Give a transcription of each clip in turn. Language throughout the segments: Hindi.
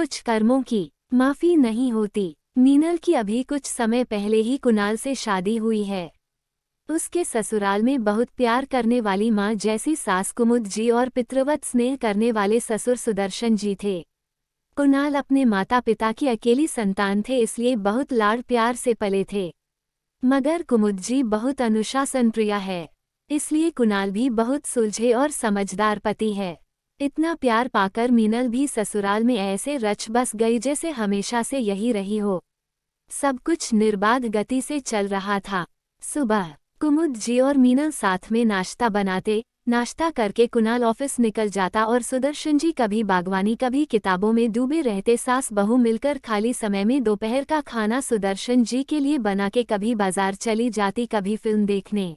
कुछ कर्मों की माफी नहीं होती। मीनल की अभी कुछ समय पहले ही कुणाल से शादी हुई है। उसके ससुराल में बहुत प्यार करने वाली माँ जैसी सास कुमुद जी और पितृवत स्नेह करने वाले ससुर सुदर्शन जी थे। कुणाल अपने माता पिता की अकेली संतान थे, इसलिए बहुत लाड़ प्यार से पले थे। मगर कुमुद जी बहुत अनुशासन प्रिय है, इसलिए कुणाल भी बहुत सुलझे और समझदार पति है। इतना प्यार पाकर मीनल भी ससुराल में ऐसे रच बस गई जैसे हमेशा से यही रही हो। सब कुछ निर्बाध गति से चल रहा था। सुबह कुमुद जी और मीनल साथ में नाश्ता बनाते। नाश्ता करके कुणाल ऑफिस निकल जाता और सुदर्शन जी कभी बागवानी कभी किताबों में डूबे रहते। सास बहू मिलकर खाली समय में दोपहर का खाना सुदर्शन जी के लिए बना के कभी बाजार चली जाती, कभी फिल्म देखने।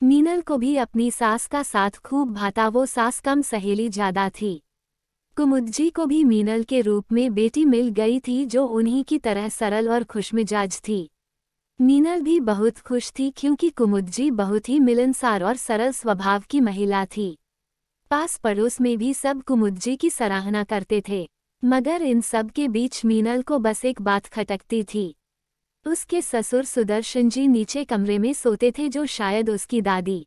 मीनल को भी अपनी सास का साथ खूब भाता। वो सास कम सहेली ज्यादा थी। कुमुद जी को भी मीनल के रूप में बेटी मिल गई थी जो उन्हीं की तरह सरल और खुशमिजाज थी। मीनल भी बहुत खुश थी क्योंकि कुमुद जी बहुत ही मिलनसार और सरल स्वभाव की महिला थी। पास पड़ोस में भी सब कुमुद जी की सराहना करते थे। मगर इन सब के बीच मीनल को बस एक बात खटकती थी। उसके ससुर सुदर्शन जी नीचे कमरे में सोते थे, जो शायद उसकी दादी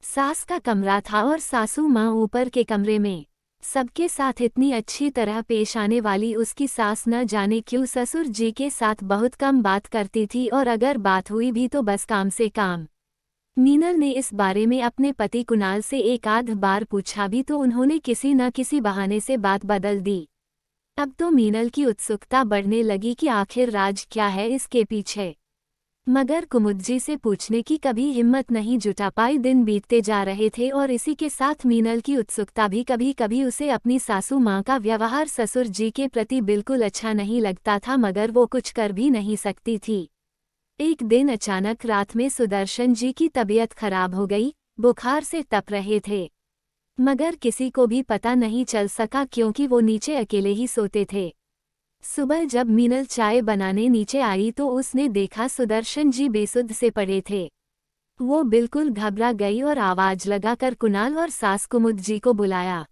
सास का कमरा था, और सासू माँ ऊपर के कमरे में। सबके साथ इतनी अच्छी तरह पेश आने वाली उसकी सास न जाने क्यों ससुर जी के साथ बहुत कम बात करती थी, और अगर बात हुई भी तो बस काम से काम। मीनल ने इस बारे में अपने पति कुणाल से एक आध बार पूछा भी तो उन्होंने किसी न किसी बहाने से बात बदल दी। अब तो मीनल की उत्सुकता बढ़ने लगी कि आखिर राज क्या है इसके पीछे। मगर कुमुद जी से पूछने की कभी हिम्मत नहीं जुटा पाई। दिन बीतते जा रहे थे और इसी के साथ मीनल की उत्सुकता भी। कभी कभी उसे अपनी सासू माँ का व्यवहार ससुर जी के प्रति बिल्कुल अच्छा नहीं लगता था, मगर वो कुछ कर भी नहीं सकती थी। एक दिन अचानक रात में सुदर्शन जी की तबीयत खराब हो गई। बुखार से तप रहे थे, मगर किसी को भी पता नहीं चल सका क्योंकि वो नीचे अकेले ही सोते थे। सुबह जब मीनल चाय बनाने नीचे आई तो उसने देखा सुदर्शन जी बेसुध से पड़े थे। वो बिल्कुल घबरा गई और आवाज लगाकर कुणाल और सास कुमुद जी को बुलाया।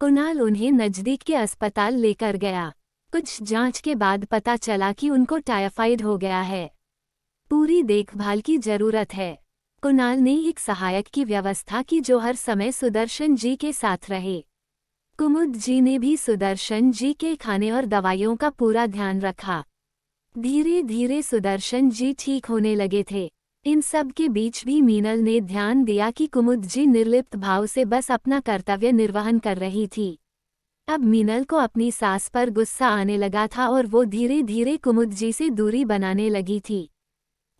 कुणाल उन्हें नजदीक के अस्पताल लेकर गया। कुछ जांच के बाद पता चला कि उनको टाइफाइड हो गया है। पूरी देखभाल की जरूरत है। कुणाल ने एक सहायक की व्यवस्था की जो हर समय सुदर्शन जी के साथ रहे। कुमुद जी ने भी सुदर्शन जी के खाने और दवाइयों का पूरा ध्यान रखा। धीरे धीरे सुदर्शन जी ठीक होने लगे थे। इन सब के बीच भी मीनल ने ध्यान दिया कि कुमुद जी निर्लिप्त भाव से बस अपना कर्तव्य निर्वहन कर रही थी। अब मीनल को अपनी सास पर गुस्सा आने लगा था और वो धीरे धीरे कुमुद जी से दूरी बनाने लगी थी।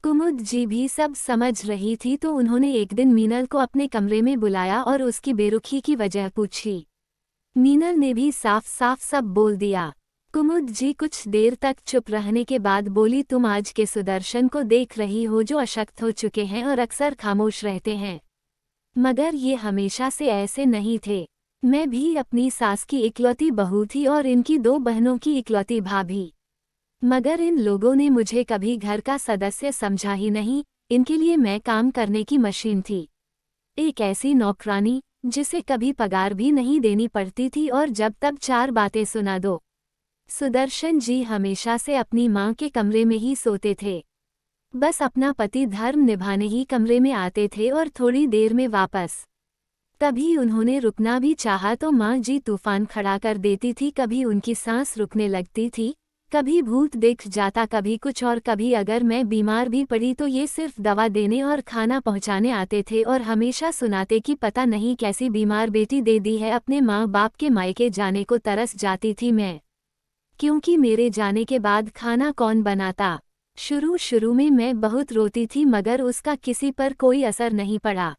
कुमुद जी भी सब समझ रही थी तो उन्होंने एक दिन मीनल को अपने कमरे में बुलाया और उसकी बेरुखी की वजह पूछी। मीनल ने भी साफ साफ सब बोल दिया। कुमुद जी कुछ देर तक चुप रहने के बाद बोली, तुम आज के सुदर्शन को देख रही हो जो अशक्त हो चुके हैं और अक्सर खामोश रहते हैं। मगर ये हमेशा से ऐसे नहीं थे। मैं भी अपनी सास की इकलौती बहू थी और इनकी दो बहनों की इकलौती भाभी। मगर इन लोगों ने मुझे कभी घर का सदस्य समझा ही नहीं। इनके लिए मैं काम करने की मशीन थी, एक ऐसी नौकरानी जिसे कभी पगार भी नहीं देनी पड़ती थी और जब तब चार बातें सुना दो। सुदर्शन जी हमेशा से अपनी माँ के कमरे में ही सोते थे। बस अपना पति धर्म निभाने ही कमरे में आते थे और थोड़ी देर में वापस। कभी उन्होंने रुकना भी चाहा तो माँ जी तूफान खड़ा कर देती थी। कभी उनकी सांस रुकने लगती थी, कभी भूत दिख जाता, कभी कुछ और कभी अगर मैं बीमार भी पड़ी तो ये सिर्फ दवा देने और खाना पहुंचाने आते थे और हमेशा सुनाते कि पता नहीं कैसी बीमार बेटी दे दी है। अपने माँ बाप के मायके जाने को तरस जाती थी मैं, क्योंकि मेरे जाने के बाद खाना कौन बनाता। शुरू शुरू में मैं बहुत रोती थी मगर उसका किसी पर कोई असर नहीं पड़ा।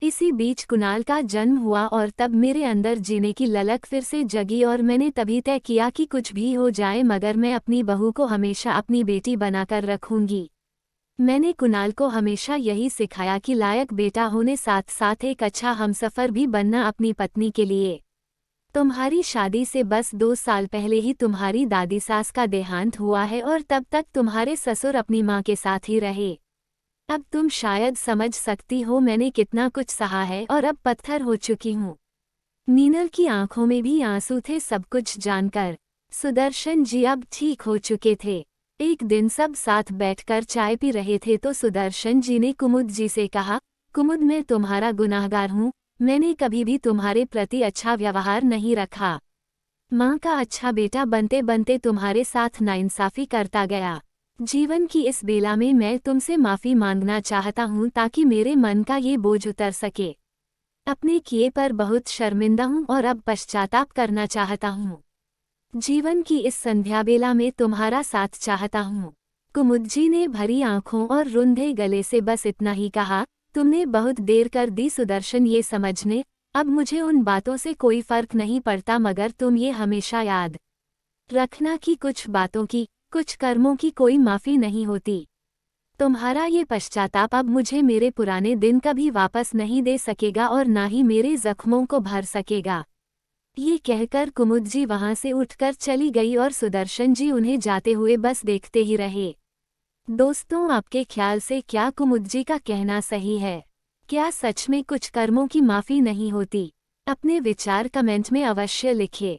इसी बीच कुणाल का जन्म हुआ और तब मेरे अंदर जीने की ललक फिर से जगी और मैंने तभी तय किया कि कुछ भी हो जाए मगर मैं अपनी बहू को हमेशा अपनी बेटी बनाकर रखूंगी। मैंने कुणाल को हमेशा यही सिखाया कि लायक बेटा होने साथ साथ एक अच्छा हमसफर भी बनना अपनी पत्नी के लिए। तुम्हारी शादी से बस 2 साल पहले ही तुम्हारी दादी सास का देहांत हुआ है और तब तक तुम्हारे ससुर अपनी माँ के साथ ही रहे। अब तुम शायद समझ सकती हो मैंने कितना कुछ सहा है और अब पत्थर हो चुकी हूँ। मीनल की आंखों में भी आंसू थे सब कुछ जानकर। सुदर्शन जी अब ठीक हो चुके थे। एक दिन सब साथ बैठकर चाय पी रहे थे तो सुदर्शन जी ने कुमुद जी से कहा, कुमुद मैं तुम्हारा गुनाहगार हूँ, मैंने कभी भी तुम्हारे प्रति अच्छा व्यवहार नहीं रखा। माँ का अच्छा बेटा बनते बनते तुम्हारे साथ नाइंसाफी करता गया। जीवन की इस बेला में मैं तुमसे माफ़ी मांगना चाहता हूँ ताकि मेरे मन का ये बोझ उतर सके। अपने किए पर बहुत शर्मिंदा हूँ और अब पश्चाताप करना चाहता हूँ। जीवन की इस संध्या बेला में तुम्हारा साथ चाहता हूँ। कुमुद जी ने भरी आंखों और रुंधे गले से बस इतना ही कहा, तुमने बहुत देर कर दी सुदर्शन ये समझने, अब मुझे उन बातों से कोई फर्क नहीं पड़ता, मगर तुम ये हमेशा याद रखना कि कुछ बातों की, कुछ कर्मों की कोई माफ़ी नहीं होती। तुम्हारा ये पश्चाताप अब मुझे मेरे पुराने दिन कभी वापस नहीं दे सकेगा और ना ही मेरे जख्मों को भर सकेगा। ये कहकर कुमुद जी वहां से उठकर चली गई और सुदर्शन जी उन्हें जाते हुए बस देखते ही रहे। दोस्तों, आपके ख्याल से क्या कुमुद जी का कहना सही है? क्या सच में कुछ कर्मों की माफ़ी नहीं होती? अपने विचार कमेंट में अवश्य लिखें।